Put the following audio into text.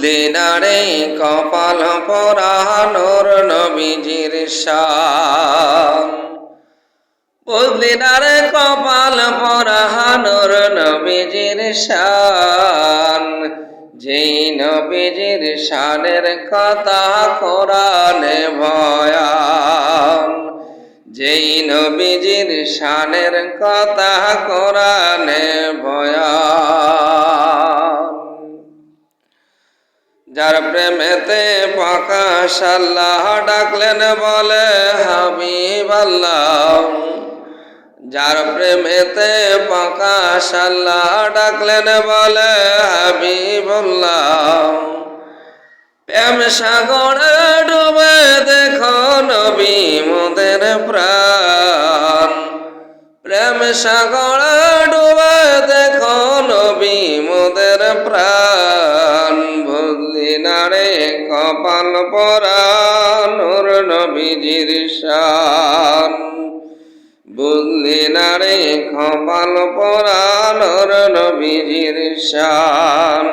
বুঝলি না রে কপাল পরানোর নবীজির শান, বুঝলি না রে কপাল পরানোর নবীজির শান, যেই নবীজির শানের কথা কোরআনে বয়ান, যেই নবীজির শানের কথা কোরআনে বয়ান। যার প্রেমেতে প্রকাশ আল্লাহ ডাকলেন বলে হাবিব আল্লাহ, যার প্রেমেতে প্রকাশ আল্লাহ ডাকলেন বলে হাবিবুল্লাহ, প্রেম সাগরে ডুবে দেখো নবী মোদের প্রাণ, প্রেম সাগরে ডুবে দেখো নবী মোদের প্রাণ, বুঝলি না রে কপাল পরানোর নবীজির শান, বুঝলি না রে কপাল পরানোর নবীজির শান।